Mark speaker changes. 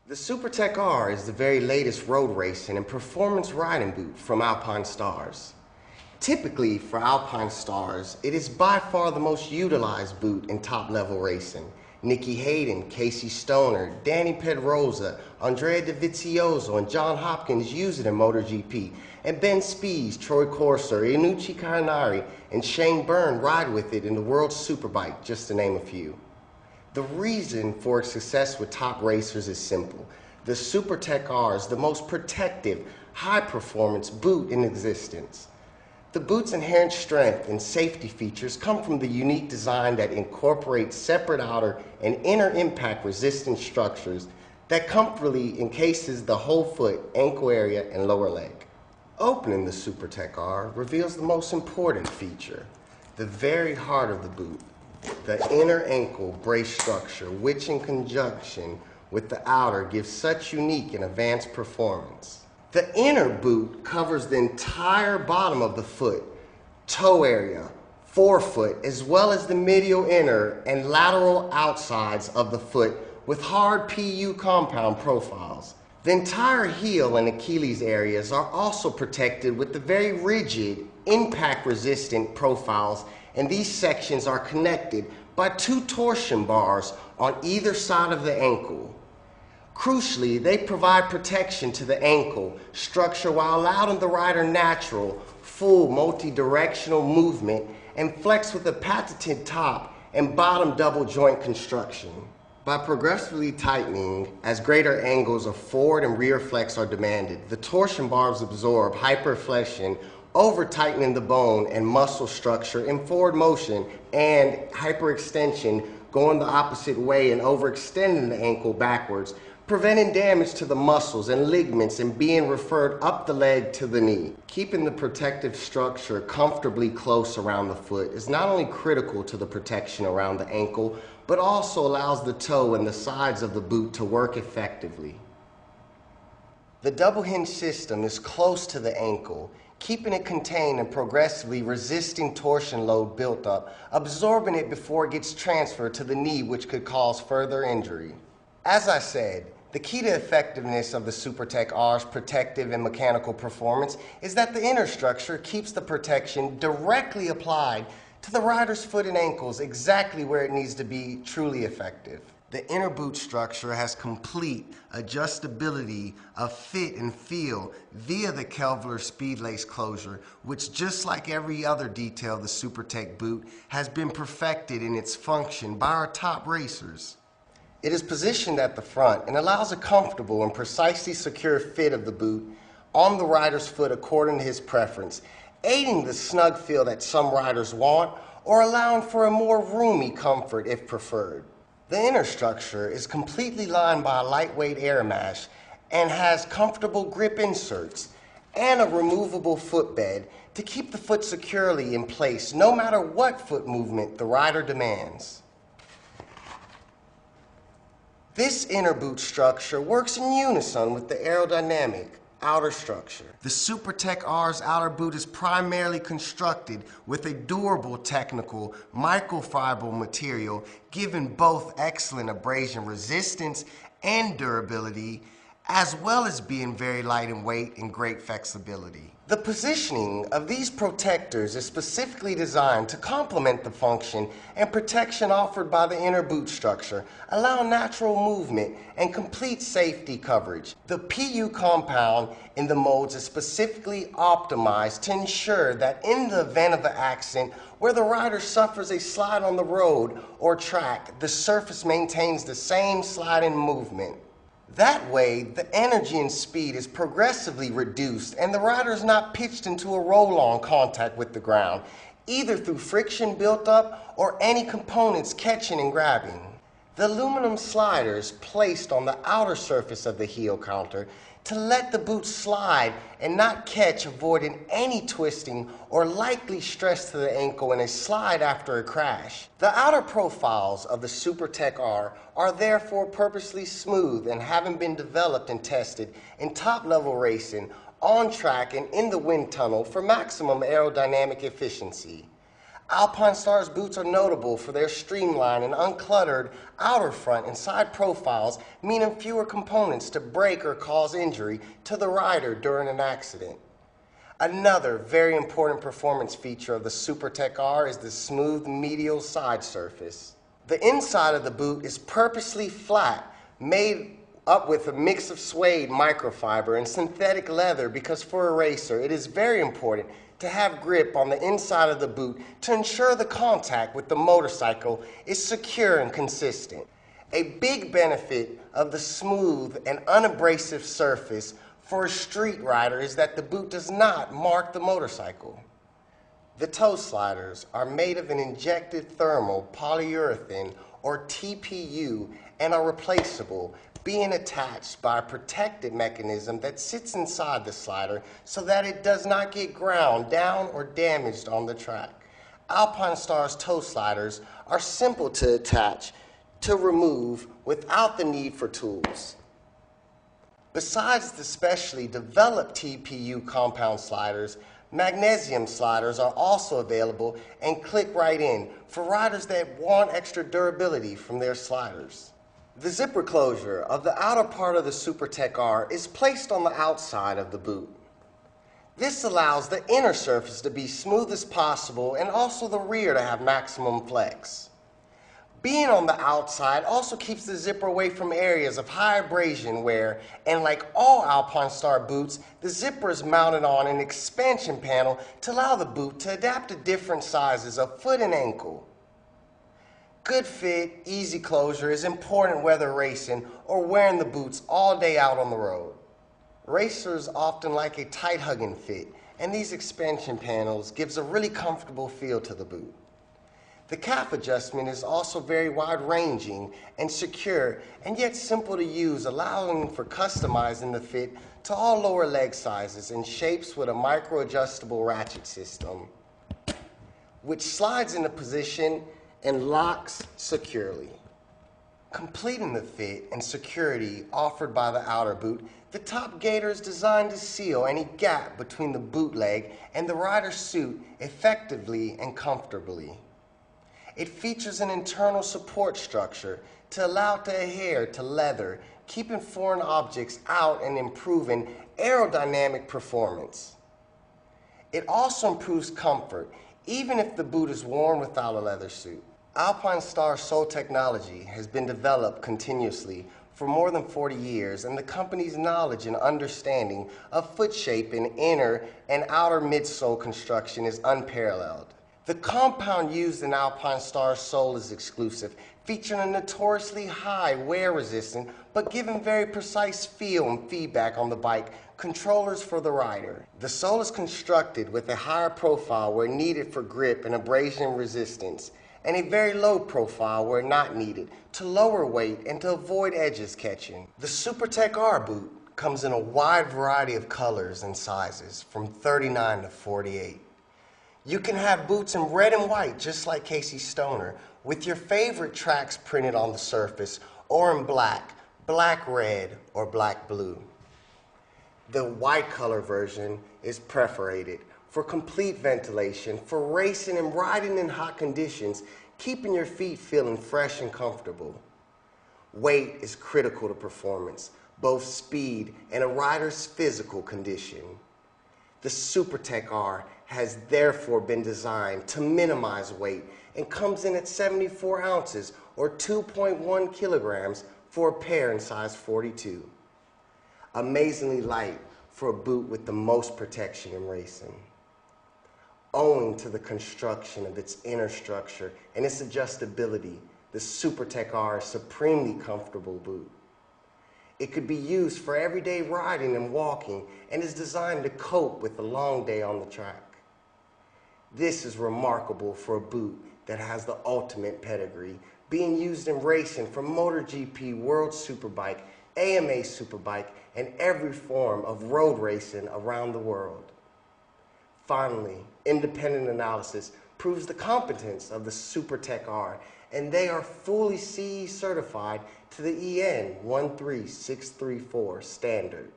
Speaker 1: The Supertech R is the very latest road racing and performance riding boot from Alpinestars. Typically for Alpinestars, it is by far the most utilized boot in top-level racing. Nicky Hayden, Casey Stoner, Danny Pedrosa, Andrea Dovizioso, and John Hopkins use it in MotoGP, and Ben Spies, Troy Corser, Iannucci Carinari, and Shane Byrne ride with it in the World Superbike, just to name a few. The reason for its success with top racers is simple. The Supertech R is the most protective, high-performance boot in existence. The boot's inherent strength and safety features come from the unique design that incorporates separate outer and inner impact resistant structures that comfortably encases the whole foot, ankle area, and lower leg. Opening the Supertech R reveals the most important feature, the very heart of the boot, the inner ankle brace structure, which in conjunction with the outer gives such unique and advanced performance. The inner boot covers the entire bottom of the foot, toe area, forefoot, as well as the medial inner and lateral outsides of the foot with hard PU compound profiles. The entire heel and Achilles areas are also protected with the very rigid, impact-resistant profiles, and these sections are connected by two torsion bars on either side of the ankle. Crucially, they provide protection to the ankle structure while allowing the rider natural, full multi-directional movement and flex with a patented top and bottom double joint construction. By progressively tightening as greater angles of forward and rear flex are demanded, the torsion bars absorb hyperflexion, over-tightening the bone and muscle structure in forward motion, and hyperextension going the opposite way and overextending the ankle backwards, preventing damage to the muscles and ligaments and being referred up the leg to the knee. Keeping the protective structure comfortably close around the foot is not only critical to the protection around the ankle, but also allows the toe and the sides of the boot to work effectively. The double hinge system is close to the ankle, keeping it contained and progressively resisting torsion load built up, absorbing it before it gets transferred to the knee, which could cause further injury. As I said, the key to effectiveness of the Supertech R's protective and mechanical performance is that the inner structure keeps the protection directly applied to the rider's foot and ankles exactly where it needs to be truly effective. The inner boot structure has complete adjustability of fit and feel via the Kelvlar speed lace closure, which just like every other detail of the Supertech boot has been perfected in its function by our top racers. It is positioned at the front and allows a comfortable and precisely secure fit of the boot on the rider's foot according to his preference, aiding the snug feel that some riders want or allowing for a more roomy comfort if preferred. The inner structure is completely lined by a lightweight air mesh and has comfortable grip inserts and a removable footbed to keep the foot securely in place no matter what foot movement the rider demands. This inner boot structure works in unison with the aerodynamic outer structure. The Supertech R's outer boot is primarily constructed with a durable technical microfiber material, giving both excellent abrasion resistance and durability, as well as being very light in weight and great flexibility. The positioning of these protectors is specifically designed to complement the function and protection offered by the inner boot structure, allowing natural movement and complete safety coverage. The PU compound in the molds is specifically optimized to ensure that in the event of an accident where the rider suffers a slide on the road or track, the surface maintains the same sliding movement. That way, the energy and speed is progressively reduced and the rider is not pitched into a roll-on contact with the ground, either through friction built up or any components catching and grabbing. The aluminum sliders placed on the outer surface of the heel counter to let the boot slide and not catch, avoiding any twisting or likely stress to the ankle in a slide after a crash. The outer profiles of the Supertech R are therefore purposely smooth and having been developed and tested in top-level racing, on track and in the wind tunnel for maximum aerodynamic efficiency. Alpinestars boots are notable for their streamlined and uncluttered outer front and side profiles, meaning fewer components to break or cause injury to the rider during an accident. Another very important performance feature of the Supertech R is the smooth medial side surface. The inside of the boot is purposely flat, made up with a mix of suede microfiber and synthetic leather because for a racer it is very important to have grip on the inside of the boot to ensure the contact with the motorcycle is secure and consistent. A big benefit of the smooth and unabrasive surface for a street rider is that the boot does not mark the motorcycle. The toe sliders are made of an injected thermal polyurethane or TPU and are replaceable, being attached by a protected mechanism that sits inside the slider so that it does not get ground down or damaged on the track. Alpinestars toe sliders are simple to attach to remove without the need for tools. Besides the specially developed TPU compound sliders, magnesium sliders are also available and click right in for riders that want extra durability from their sliders. The zipper closure of the outer part of the Supertech R is placed on the outside of the boot. This allows the inner surface to be smooth as possible and also the rear to have maximum flex. Being on the outside also keeps the zipper away from areas of high abrasion wear, and like all Alpinestar boots, the zipper is mounted on an expansion panel to allow the boot to adapt to different sizes of foot and ankle. Good fit, easy closure is important whether racing or wearing the boots all day out on the road. Racers often like a tight hugging fit, and these expansion panels gives a really comfortable feel to the boot. The calf adjustment is also very wide-ranging and secure, and yet simple to use, allowing for customizing the fit to all lower leg sizes and shapes with a micro-adjustable ratchet system, which slides into position and locks securely. Completing the fit and security offered by the outer boot, the top gaiter is designed to seal any gap between the boot leg and the rider's suit effectively and comfortably. It features an internal support structure to allow it to adhere to leather, keeping foreign objects out and improving aerodynamic performance. It also improves comfort, even if the boot is worn without a leather suit. Alpinestars sole technology has been developed continuously for more than 40 years, and the company's knowledge and understanding of foot shape in inner and outer midsole construction is unparalleled. The compound used in Alpinestars sole is exclusive, featuring a notoriously high wear resistance but giving very precise feel and feedback on the bike controllers for the rider. The sole is constructed with a higher profile where needed for grip and abrasion resistance, and a very low profile where not needed to lower weight and to avoid edges catching. The Supertech R boot comes in a wide variety of colors and sizes from 39 to 48. You can have boots in red and white, just like Casey Stoner, with your favorite tracks printed on the surface, or in black, black red, or black blue. The white color version is perforated for complete ventilation, for racing and riding in hot conditions, keeping your feet feeling fresh and comfortable. Weight is critical to performance, both speed and a rider's physical condition. The Supertech R has therefore been designed to minimize weight and comes in at 74 ounces or 2.1 kilograms for a pair in size 42. Amazingly light for a boot with the most protection in racing. Owing to the construction of its inner structure and its adjustability, the Supertech R is a supremely comfortable boot. It could be used for everyday riding and walking and is designed to cope with a long day on the track. This is remarkable for a boot that has the ultimate pedigree, being used in racing from MotoGP, World Superbike, AMA Superbike, and every form of road racing around the world. Finally, independent analysis proves the competence of the Supertech R, and they are fully CE certified to the EN 13634 standard.